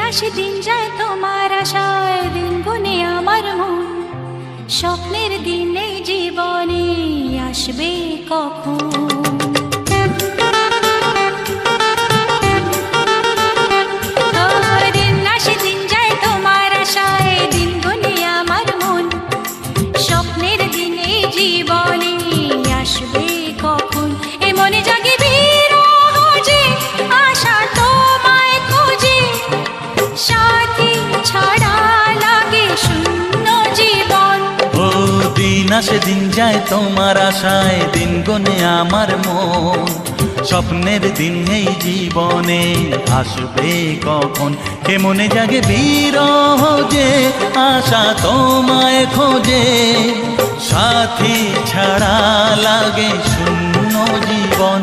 আসে দিন যায় তোমার আশায়, দিন গুনে আমার মন। স্বপ্নের দিন এই জীবনে আসবে কখন? দিন আসে দিন যায় তোমার আশায়, দিন গুনে আমার মন। স্বপ্নের দিন এই জীবনে আসবে কখন? এ মনে জাগে বিরহ যে আশা তোমায় খোঁজে, সাথী ছাড়া লাগে শূন্য জীবন। ও দিন আসে দিন যায় তোমার আশায়, দিন গনে আমার মন। স্বপ্নের দিন এই জীবনে আসবে কখন? কে মনে জাগে বিরহ যে আশা তোমায় খোঁজে, সাথী ছাড়া লাগে শূন্য জীবন।